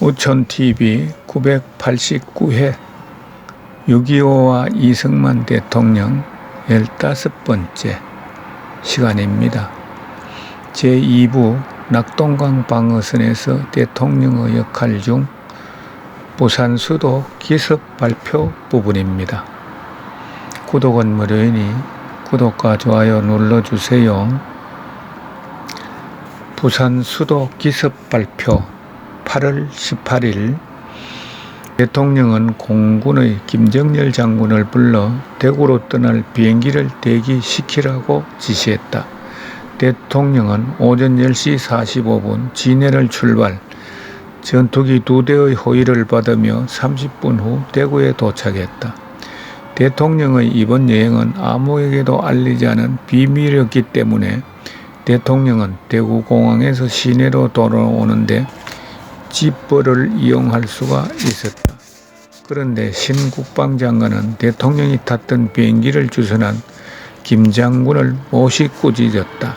우촌TV 989회 6.25와 이승만 대통령 15번째 시간입니다. 제2부 낙동강 방어선에서 대통령의 역할 중 부산 수도 기습 발표 부분입니다. 구독은 무료이니 구독과 좋아요 눌러주세요. 부산 수도 기습 발표 8월 18일 대통령은 공군의 김정열 장군을 불러 대구로 떠날 비행기를 대기시키라고 지시했다. 대통령은 오전 10시 45분 진해를 출발, 전투기 2대의 호위를 받으며 30분 후 대구에 도착했다. 대통령의 이번 여행은 아무에게도 알리지 않은 비밀이었기 때문에 대통령은 대구공항에서 시내로 돌아오는데 지퍼를 이용할 수가 있었다. 그런데 신 국방장관은 대통령이 탔던 비행기를 주선한 김 장군을 못이 꾸짖었다.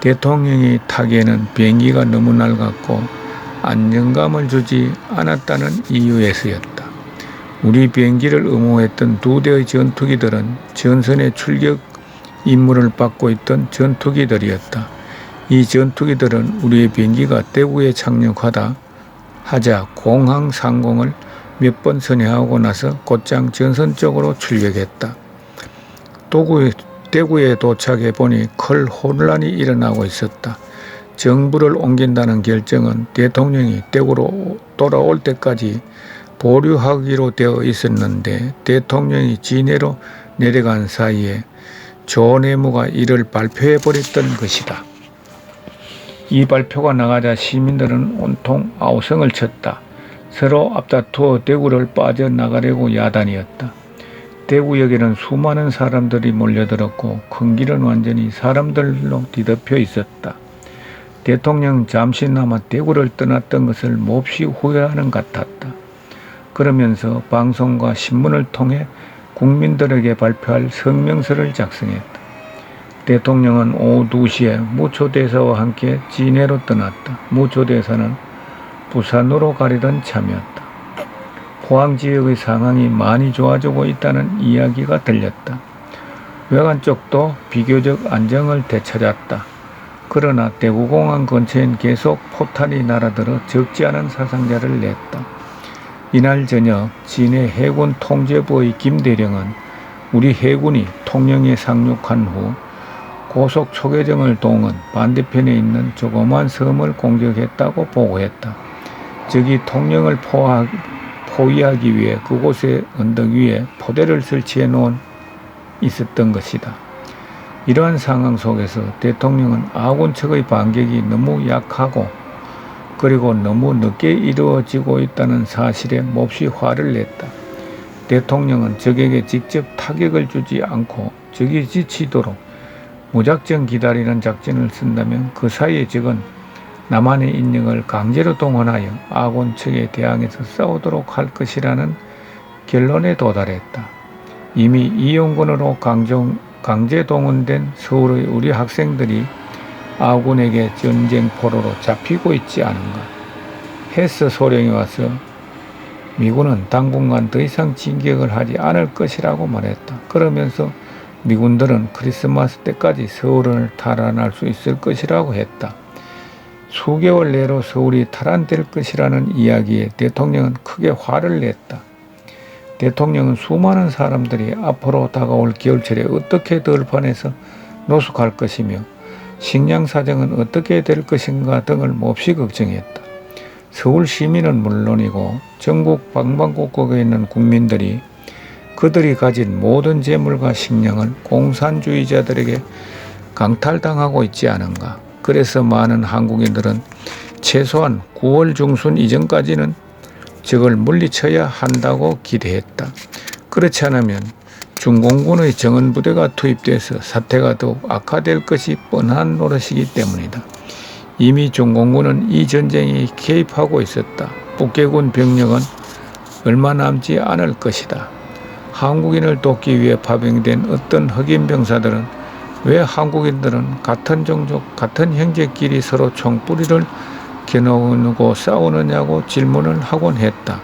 대통령이 타기에는 비행기가 너무 낡았고 안정감을 주지 않았다는 이유에서였다. 우리 비행기를 의무했던 2대의 전투기들은 전선의 출격 임무를 받고 있던 전투기들이었다. 이 전투기들은 우리의 비행기가 대구에 착륙하자 공항 상공을 몇 번 선회하고 나서 곧장 전선 쪽으로 출격했다. 대구에 도착해 보니 큰 혼란이 일어나고 있었다. 정부를 옮긴다는 결정은 대통령이 대구로 돌아올 때까지 보류하기로 되어 있었는데 대통령이 진해로 내려간 사이에 조 내무가 이를 발표해버렸던 것이다. 이 발표가 나가자 시민들은 온통 아우성을 쳤다. 서로 앞다투어 대구를 빠져나가려고 야단이었다. 대구역에는 수많은 사람들이 몰려들었고 큰 길은 완전히 사람들로 뒤덮여 있었다. 대통령 잠시나마 대구를 떠났던 것을 몹시 후회하는 것 같았다. 그러면서 방송과 신문을 통해 국민들에게 발표할 성명서를 작성했다. 대통령은 오후 2시에 무초대사와 함께 진해로 떠났다. 무초대사는 부산으로 가려던 참이었다. 포항 지역의 상황이 많이 좋아지고 있다는 이야기가 들렸다. 외관 쪽도 비교적 안정을 되찾았다. 그러나 대구공항 근처엔 계속 포탄이 날아들어 적지 않은 사상자를 냈다. 이날 저녁 진해 해군 통제부의 김대령은 우리 해군이 통영에 상륙한 후 고속 초계정을 동원 반대편에 있는 조그만 섬을 공격했다고 보고했다. 적이 통영을 포위하기 위해 그곳의 언덕 위에 포대를 설치해 놓은 있었던 것이다. 이러한 상황 속에서 대통령은 아군 측의 반격이 너무 약하고 그리고 너무 늦게 이루어지고 있다는 사실에 몹시 화를 냈다. 대통령은 적에게 직접 타격을 주지 않고 적이 지치도록 무작정 기다리는 작전을 쓴다면 그 사이에 적은 남한의 인력을 강제로 동원하여 아군 측에 대항해서 싸우도록 할 것이라는 결론에 도달했다. 이미 이용군으로 강제 동원된 서울의 우리 학생들이 아군에게 전쟁 포로로 잡히고 있지 않은가. 해서 소령이 와서 미군은 당분간 더 이상 진격을 하지 않을 것이라고 말했다. 그러면서 미군들은 크리스마스 때까지 서울을 탈환할 수 있을 것이라고 했다. 수개월 내로 서울이 탈환될 것이라는 이야기에 대통령은 크게 화를 냈다. 대통령은 수많은 사람들이 앞으로 다가올 겨울철에 어떻게 들판에서 노숙할 것이며 식량 사정은 어떻게 될 것인가 등을 몹시 걱정했다. 서울 시민은 물론이고 전국 방방곡곡에 있는 국민들이 그들이 가진 모든 재물과 식량을 공산주의자들에게 강탈당하고 있지 않은가. 그래서 많은 한국인들은 최소한 9월 중순 이전까지는 적을 물리쳐야 한다고 기대했다. 그렇지 않으면 중공군의 정언부대가 투입돼서 사태가 더욱 악화될 것이 뻔한 노릇이기 때문이다. 이미 중공군은 이 전쟁에 개입하고 있었다. 북계군 병력은 얼마 남지 않을 것이다. 한국인을 돕기 위해 파병된 어떤 흑인 병사들은 왜 한국인들은 같은 종족, 같은 형제끼리 서로 총뿌리를 지켜놓고 싸우느냐고 질문을 하곤 했다.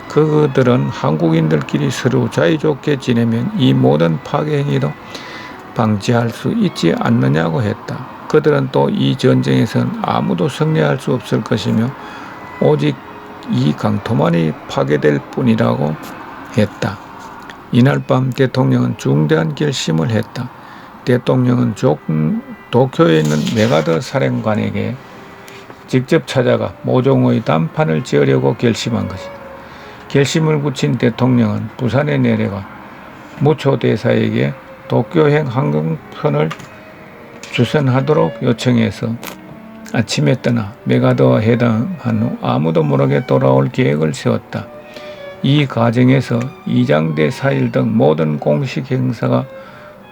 그들은 한국인들끼리 서로 사이좋게 지내면 이 모든 파괴 행위도 방지할 수 있지 않느냐고 했다. 그들은 또 이 전쟁에선 아무도 승리할 수 없을 것이며 오직 이 강토만이 파괴될 뿐이라고 했다. 이날 밤 대통령은 중대한 결심을 했다. 대통령은 도쿄에 있는 메가더 사령관에게 직접 찾아가 모종의 단판을 지으려고 결심한 것이다. 결심을 굳힌 대통령은 부산에 내려가 무초 대사에게 도쿄행 항공편을 주선하도록 요청해서 아침에 떠나 메가더와 회담한 후 아무도 모르게 돌아올 계획을 세웠다. 이 과정에서 이장대 4일 등 모든 공식 행사가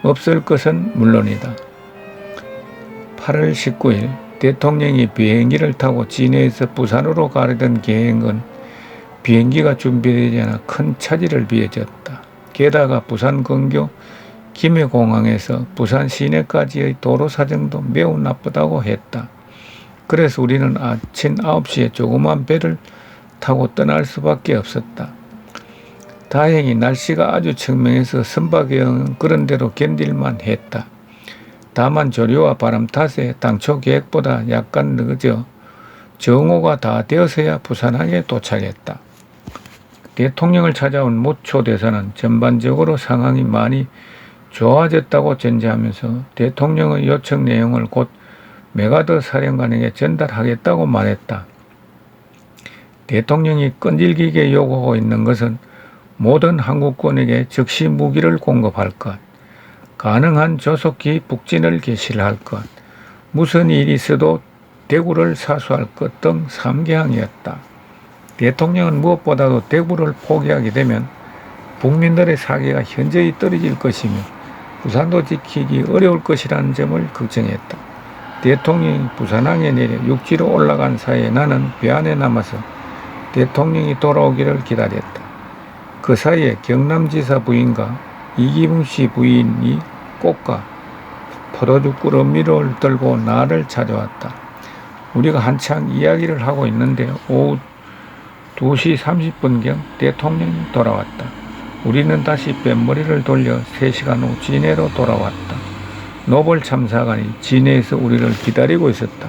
없을 것은 물론이다. 8월 19일 대통령이 비행기를 타고 진해에서 부산으로 가려던 계획은 비행기가 준비되지 않아 큰 차질을 빚었다. 게다가 부산 근교 김해공항에서 부산 시내까지의 도로 사정도 매우 나쁘다고 했다. 그래서 우리는 아침 9시에 조그만 배를 타고 떠날 수밖에 없었다. 다행히 날씨가 아주 청명해서 선박여행은 그런 대로 견딜만 했다. 다만 조류와 바람 탓에 당초 계획보다 약간 늦어 정오가 다 되어서야 부산항에 도착했다. 대통령을 찾아온 무초 대사는 전반적으로 상황이 많이 좋아졌다고 전제하면서 대통령의 요청 내용을 곧 메가더 사령관에게 전달하겠다고 말했다. 대통령이 끈질기게 요구하고 있는 것은 모든 한국군에게 즉시 무기를 공급할 것, 가능한 조속히 북진을 개시할 것, 무슨 일이 있어도 대구를 사수할 것 등 3개항이었다. 대통령은 무엇보다도 대구를 포기하게 되면 국민들의 사기가 현저히 떨어질 것이며 부산도 지키기 어려울 것이라는 점을 걱정했다. 대통령이 부산항에 내려 육지로 올라간 사이에 나는 배 안에 남아서 대통령이 돌아오기를 기다렸다. 그 사이에 경남지사 부인과 이기붕 씨 부인이 꽃과 포도주 꾸러미를 들고 나를 찾아왔다. 우리가 한창 이야기를 하고 있는데 오후 2시 30분경 대통령이 돌아왔다. 우리는 다시 뱃머리를 돌려 3시간 후 진해로 돌아왔다. 노벌 참사관이 진해에서 우리를 기다리고 있었다.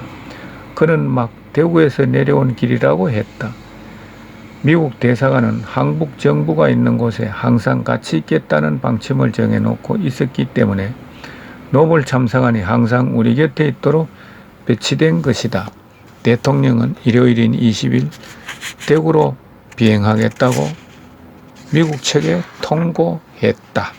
그는 막 대구에서 내려온 길이라고 했다. 미국 대사관은 한국 정부가 있는 곳에 항상 같이 있겠다는 방침을 정해놓고 있었기 때문에 노벌 참사관이 항상 우리 곁에 있도록 배치된 것이다. 대통령은 일요일인 20일 대구로 비행하겠다고 미국 측에 통보했다.